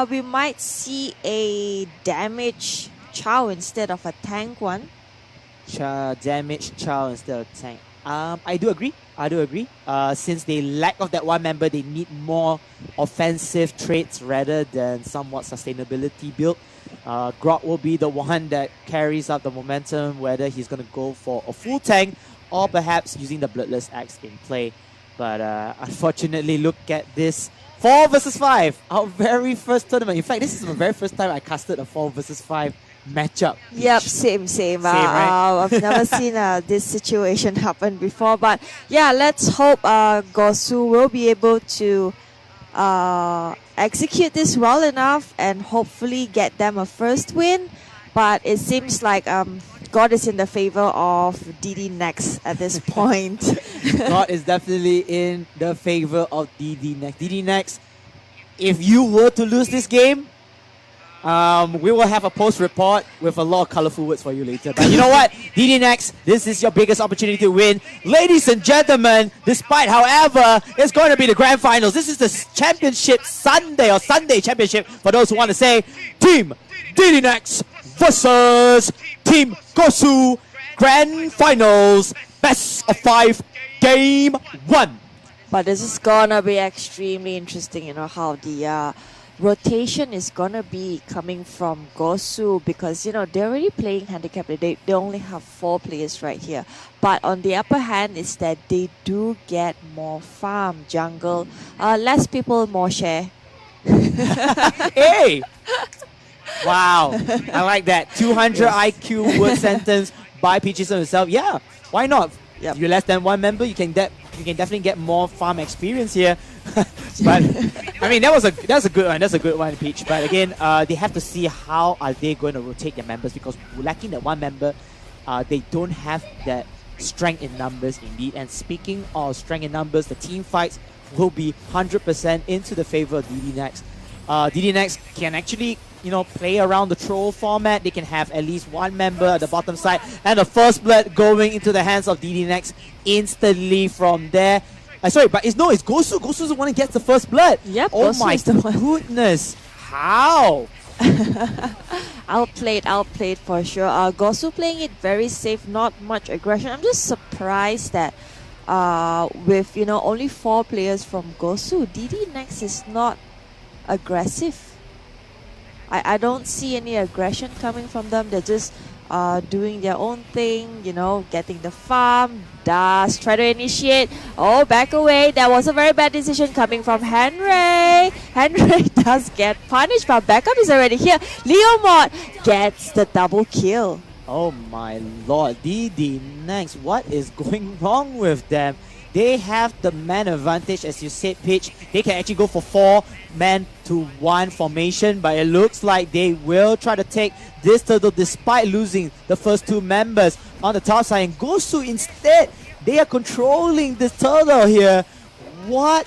we might see a damage Chow instead of a tank one. Damage Chow instead of tank. I do agree. Since they lack of that one member, they need more offensive traits rather than somewhat sustainability build. Grok will be the one that carries up the momentum, whether he's going to go for a full tank or perhaps using the Bloodless Axe in play. But unfortunately, look at this. 4 versus 5, our very first tournament. In fact, this is the very first time I casted a 4 versus 5 matchup. Yep, same. Right? I've never seen this situation happen before. But yeah, let's hope Gosu will be able to execute this well enough and hopefully get them a first win. But it seems like God is in the favor of DD Next at this point. God is definitely in the favor of DD Next. DD Next, if you were to lose this game, we will have a post report with a lot of colorful words for you later. But you know what? DD Next, this is your biggest opportunity to win. Ladies and gentlemen, despite, however, it's going to be the grand finals. This is the championship Sunday championship for those who want to say Team DD Next versus Team Gosu grand finals, best of 5, game 1. But this is gonna be extremely interesting, you know, how the rotation is gonna be coming from Gosu, because you know they're already playing handicapped. They only have 4 players right here, but on the upper hand is that they do get more farm jungle, less people, more share. Hey! Wow, I like that. 200 IQ word sentence by Peaches himself. Yeah, why not? Yep. If you're less than 1 member, you can definitely get more farm experience here. But I mean, that's a good one. That's a good one, Peach. But again, they have to see how are they going to rotate their members, because lacking that 1 member, they don't have that strength in numbers indeed. And speaking of strength in numbers, the team fights will be 100% into the favor of DD Next. DD Next can actually, you know, play around the troll format. They can have at least 1 member at the bottom side, and the first blood going into the hands of DD Next instantly from there. Sorry, but it's Gosu. Gosu's the one who gets the first blood. Yep. Oh Gosu my is the one. goodness. How? Outplayed for sure. Gosu playing it very safe, not much aggression. I'm just surprised that with, you know, only 4 players from Gosu, DD Next is not aggressive. I don't see any aggression coming from them. They're just doing their own thing, you know, getting the farm. Does try to initiate. Oh, back away. That was a very bad decision coming from Henry. Henry does get punished, but backup is already here. Leomod gets the double kill. Oh my lord, DD Next, what is going wrong with them? They have the man advantage, as you said, Pitch. They can actually go for 4-man to 1 formation, but it looks like they will try to take this turtle despite losing the first 2 members on the top side. And Gosu instead, they are controlling this turtle here. What?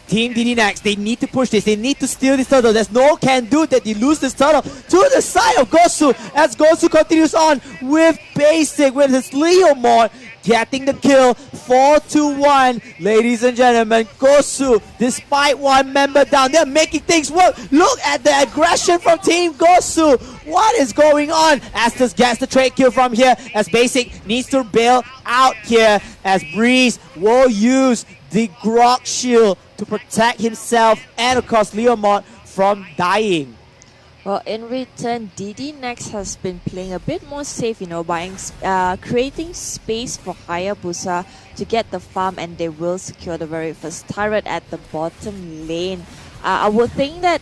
Team DD Next, they need to push this. They need to steal this turtle. There's no can do that they lose this turtle to the side of Gosu, as Gosu continues on with basic, with his Leomod getting the kill. 4-1, ladies and gentlemen. Gosu, despite 1 member down, they're making things work. Look at the aggression from Team Gosu. What is going on? Astus gets the trade kill from here, as Basic needs to bail out here, as Breeze will use the Grok shield to protect himself and of course Leomod from dying. Well, in return, DD Next has been playing a bit more safe, you know, by creating space for Hayabusa to get the farm, and they will secure the very first turret at the bottom lane. I would think that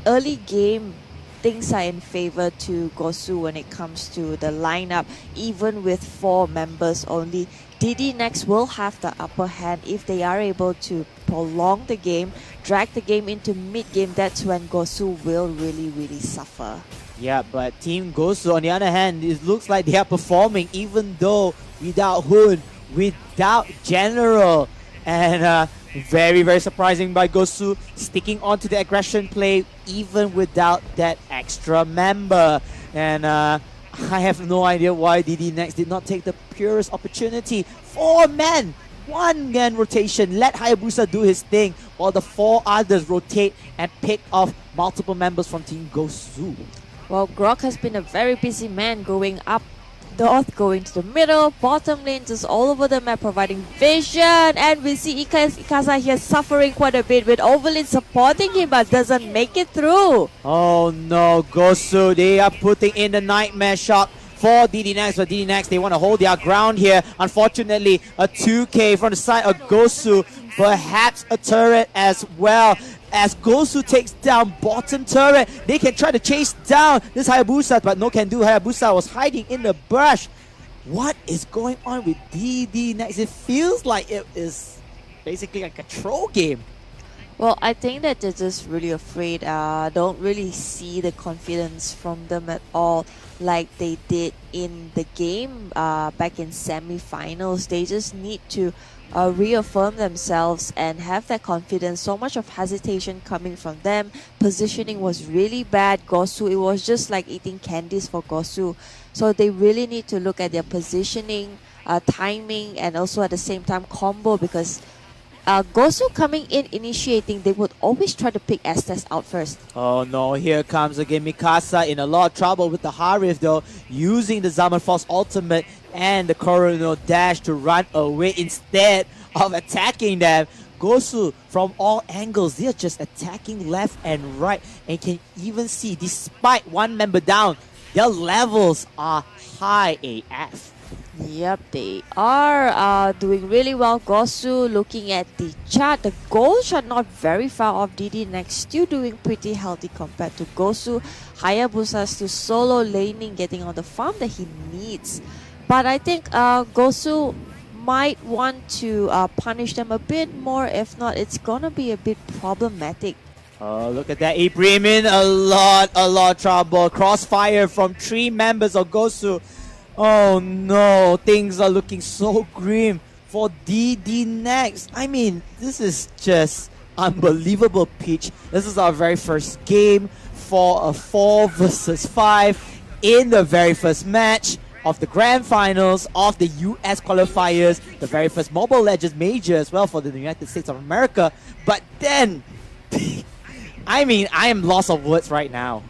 early game things are in favor to Gosu when it comes to the lineup, even with 4 members only. DD Next will have the upper hand if they are able to prolong the game, drag the game into mid-game. That's when Gosu will really suffer. Yeah, but Team Gosu, on the other hand, it looks like they are performing even though without Hoon, without General. And very surprising by Gosu, sticking on to the aggression play even without that extra member. And I have no idea why DD Next did not take the purest opportunity. 4 men one-man rotation. Let Hayabusa do his thing while the 4 others rotate and pick off multiple members from Team Gosu. Well, Grok has been a very busy man going up north, going to the middle, bottom lane, just all over the map, providing vision. And we see Ikaza here suffering quite a bit with Overlin supporting him, but doesn't make it through. Oh no, Gosu, they are putting in the nightmare shot for DD Next, but DD Next, they want to hold their ground here. Unfortunately, a 2K from the side of Gosu, perhaps a turret as well. As Gosu takes down bottom turret, they can try to chase down this Hayabusa, but no can do. Hayabusa was hiding in the brush. What is going on with DD Next? It feels like it is basically like a troll game. Well, I think that they're just really afraid. Don't really see the confidence from them at all like they did in the game back in semi-finals. They just need to reaffirm themselves and have that confidence. So much of hesitation coming from them. Positioning was really bad. Gosu, it was just like eating candies for Gosu. So they really need to look at their positioning, timing, and also at the same time combo, because Gosu coming in, initiating, they would always try to pick Estes out first. Oh no, here comes again Mikasa in a lot of trouble with the Harif though, using the Zaman Force ultimate and the Coronal Dash to run away instead of attacking them. Gosu, from all angles, they're just attacking left and right, and can even see, despite one member down, their levels are high AF. Yep, they are doing really well. Gosu, looking at the chart, the goal shot not very far off. DD Next still doing pretty healthy compared to Gosu. Hayabusa still solo laning, getting on the farm that he needs. But I think Gosu might want to punish them a bit more. If not, it's gonna be a bit problematic. Oh, look at that. He bring in a lot of trouble. Crossfire from 3 members of Gosu. Oh no, things are looking so grim for DD Next. I mean, this is just unbelievable, Peach. This is our very first game for a 4 versus 5 in the very first match of the grand finals of the US qualifiers, the very first Mobile Legends major as well for the United States of America. But then, I mean, I am lost of words right now.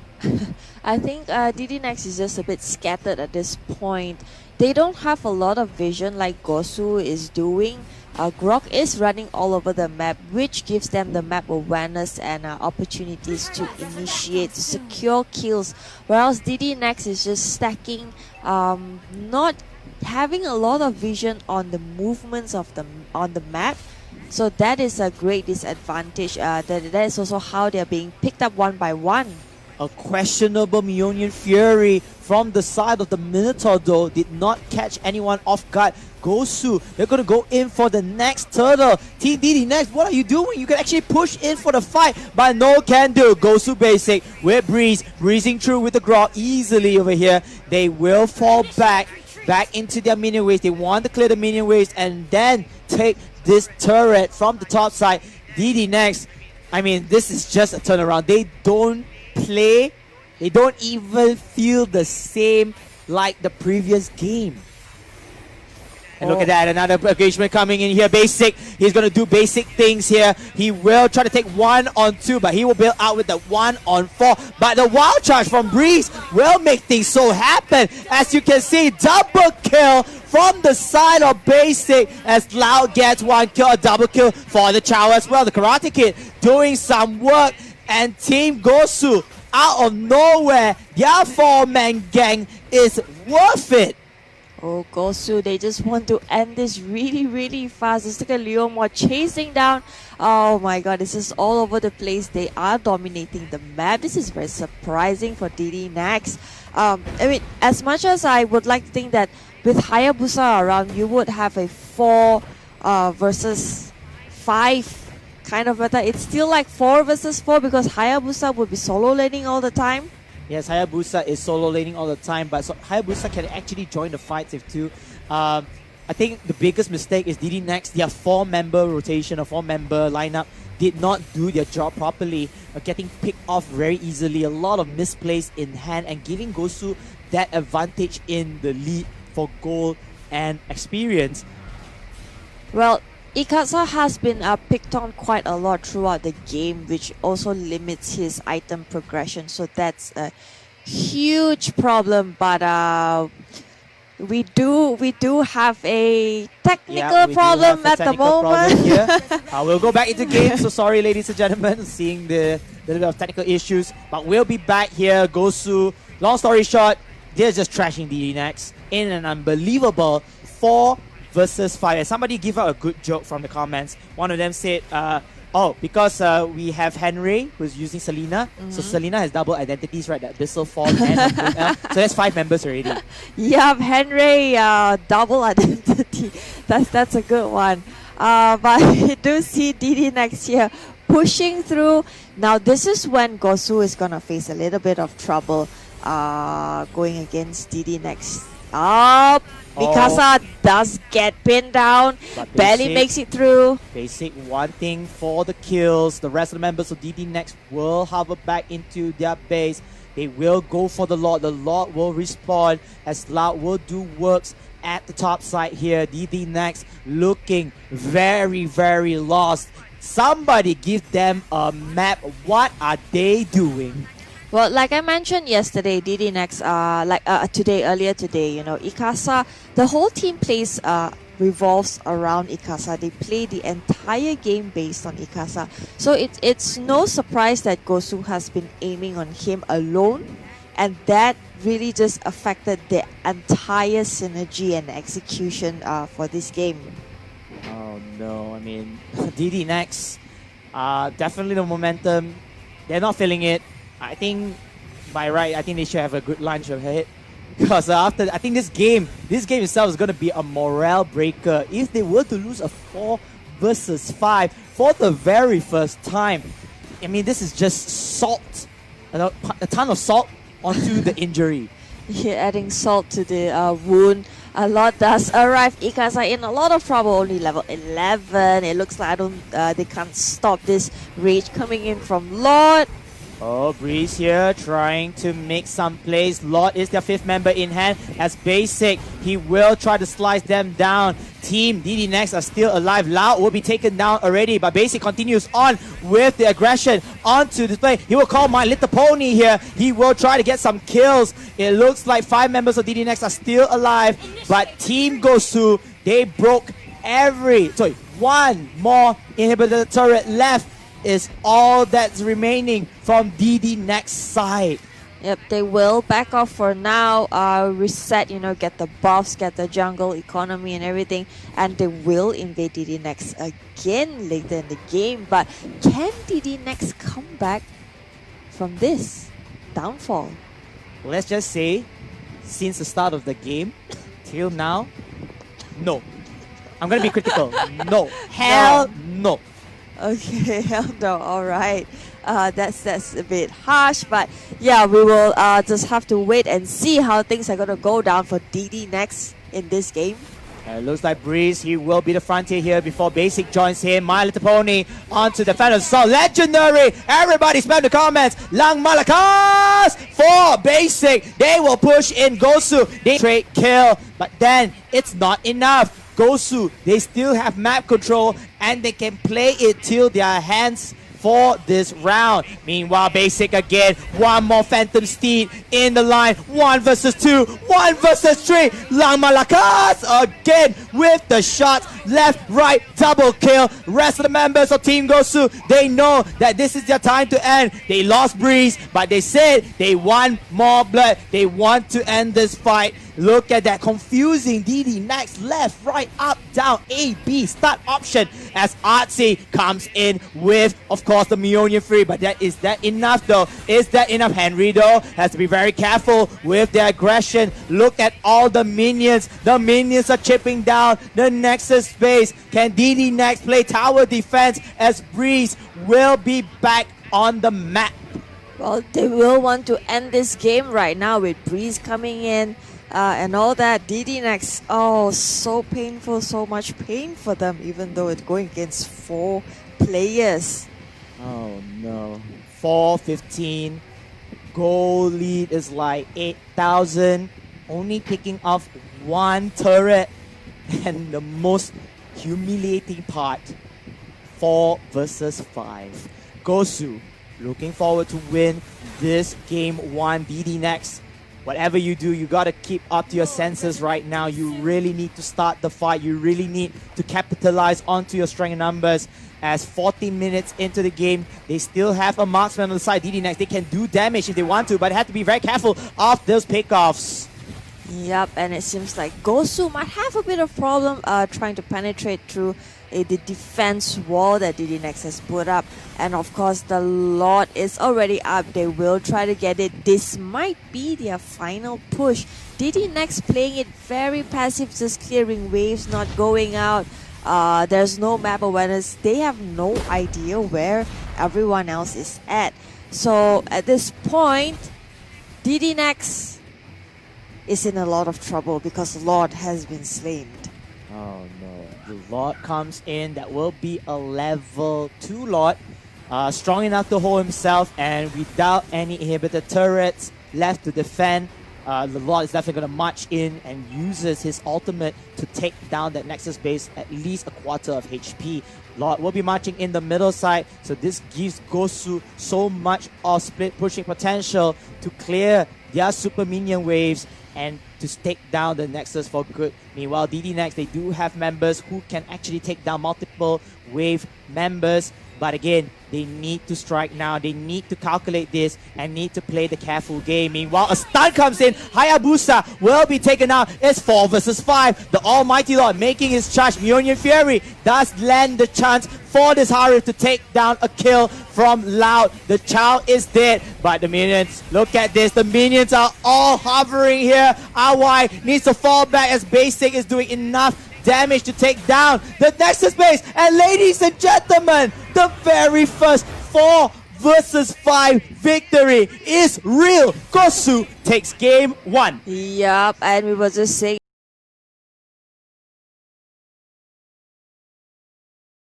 I think DD Next is just a bit scattered at this point. They don't have a lot of vision like Gosu is doing. Grok is running all over the map, which gives them the map awareness and opportunities to initiate, to secure kills. Whereas DD Next is just stacking, not having a lot of vision on the movements of on the map. So that is a great disadvantage. That is also how they're being picked up one by one. A questionable Meonian Fury from the side of the Minotaur though did not catch anyone off guard. Gosu, they're going to go in for the next turtle. Team DD Next, what are you doing? You can actually push in for the fight, but no can do. Gosu basic with Breeze, breezing through with the Grok easily over here. They will fall back into their minion waves. They want to clear the minion waves and then take this turret from the top side. DD Next, I mean, this is just a turnaround. They don't play, they don't even feel the same like the previous game. And look at that, another engagement coming in here. Basic, he's going to do basic things here. He will try to take 1-on-2, but he will build out with the 1-on-4. But the wild charge from Breeze will make things so happen. As you can see, double kill from the side of Basic as Loud gets 1 kill, a double kill for the Chow as well. The Karate Kid doing some work. And Team Gosu, out of nowhere, their 4-man gang is worth it. Oh, Gosu, they just want to end this really, really fast. Let's look at Leomore chasing down. Oh my god, this is all over the place. They are dominating the map. This is very surprising for DD Next. I mean, as much as I would like to think that with Hayabusa around, you would have a 4 versus 5 kind of meta. It's still like 4 versus 4 because Hayabusa would be solo laning all the time. Yes, Hayabusa is solo laning all the time, but Hayabusa can actually join the fights if too. I think the biggest mistake is DD Next, their 4-member rotation, a 4-member lineup did not do their job properly, getting picked off very easily, a lot of misplays in hand and giving Gosu that advantage in the lead for gold and experience. Well, Ikasa has been picked on quite a lot throughout the game, which also limits his item progression. So that's a huge problem. But we do have a technical We do problem have a at the technical moment. problem here. We'll go back into game. So sorry, ladies and gentlemen, seeing the little bit of technical issues. But we'll be back here. Gosu. Long story short, they're just trashing DD next in an unbelievable 4 versus 5. Somebody give out a good joke from the comments. One of them said, because we have Henry who's using Selena. So Selena has double identities, right? That Abyssal Fall and so that's 5 members already. Yeah, Henry, double identity. That's a good one. But we do see DD next year pushing through. Now this is when Gosu is gonna face a little bit of trouble. Going against DD next. Mikasa does get pinned down, barely makes it through. Basic wanting for the kills. The rest of the members of DD next will hover back into their base. They will go for the Lord. The Lord will respawn as Loud will do works at the top side here. DD next looking very, very lost. Somebody give them a map. What are they doing? Well, like I mentioned yesterday, DD next, earlier today, Ikasa, the whole team plays revolves around Ikasa. They play the entire game based on Ikasa. So it's no surprise that Gosu has been aiming on him alone, and that really just affected the entire synergy and execution for this game. Oh no, I mean, DD next, definitely the momentum, they're not feeling it. I think by right, I think they should have a good lunch ahead. Because after, I think this game itself is going to be a morale breaker. If they were to lose a 4 versus 5 for the very first time, I mean, this is just salt, a ton of salt onto the injury. You're adding salt to the wound. A lot does arrive. Ikasa in a lot of trouble. Only level 11. It looks like they can't stop this rage coming in from Lord. Oh, Breeze here trying to make some plays. Lord is their 5th member in hand. As Basic, he will try to slice them down. Team DD next are still alive. Loud will be taken down already, but Basic continues on with the aggression onto display. He will call My Little Pony here. He will try to get some kills. It looks like 5 members of DD next are still alive, but Team Gosu, they broke one more inhibitor turret left is all that's remaining from DD next side. Yep, they will back off for now, reset, get the buffs, get the jungle economy and everything, and they will invade DD next again later in the game. But can DD next come back from this downfall? Let's just say, since the start of the game till now, no. I'm gonna be critical. No. Hell no. Okay, hell no. All right. That's a bit harsh, but yeah, we will just have to wait and see how things are gonna go down for DD next in this game. It looks like Breeze, he will be the frontier here before Basic joins him. My Little Pony onto the Phantom Assault. Legendary! Everybody spam the comments. Lang Malakas for Basic. They will push in Gosu. They trade kill, but then it's not enough. Gosu, they still have map control and they can play it till their hands for this round. Meanwhile, Basic again, one more Phantom Steed in the line. 1 versus 2, 1 versus 3. Lang Malakas again with the shots. Left, right, double kill. Rest of the members of Team Gosu, they know that this is their time to end. They lost Breeze, but they said they want more blood. They want to end this fight. Look at that confusing DD next, left, right, up, down, A, B, start option as Artsy comes in with, of course, the Mionian Free. But is that enough though? Is that enough? Henry though has to be very careful with their aggression. Look at all the minions. The minions are chipping down the Nexus space. Can DD next play tower defense as Breeze will be back on the map? Well, they will want to end this game right now with Breeze coming in. And all that. DD next, so painful, so much pain for them, even though it's going against 4 players. Oh no. 4-15. Goal lead is like 8,000. Only picking off 1 turret. And the most humiliating part. 4 versus 5. Gosu looking forward to win this game 1. DD next. Whatever you do, you gotta keep up to your senses right now. You really need to start the fight. You really need to capitalize onto your strength numbers. As 14 minutes into the game, they still have a marksman on the side. DD next, they can do damage if they want to, but they have to be very careful of those pickoffs. Yep, and it seems like Gosu might have a bit of problem trying to penetrate through the defense wall that DD Next has put up. And of course, the Lord is already up. They will try to get it. This might be their final push. DD Next playing it very passive, just clearing waves, not going out. There's no map awareness. They have no idea where everyone else is at. So at this point, DD Next is in a lot of trouble because Lord has been slain. Oh no, the Lord comes in. That will be a level 2 Lord. Strong enough to hold himself, and without any inhibitor turrets left to defend, the Lord is definitely going to march in and uses his ultimate to take down that Nexus base at least a quarter of HP. Lord will be marching in the middle side, so this gives Gosu so much of split pushing potential to clear their super minion waves and to take down the Nexus for good. Meanwhile, DD Next, they do have members who can actually take down multiple wave members. But again, they need to strike now. They need to calculate this and need to play the careful game. Meanwhile, a stun comes in. Hayabusa will be taken out. It's 4 versus 5. The Almighty Lord making his charge. Mjolnir Fury does land the chance for this Harif to take down a kill from Loud. The child is dead, but the minions, look at this. The minions are all hovering here. RY needs to fall back as Basic is doing enough damage to take down the Nexus base. And ladies and gentlemen, the very first 4 versus 5 victory is real. Gosu takes game 1. Yup, and we were just saying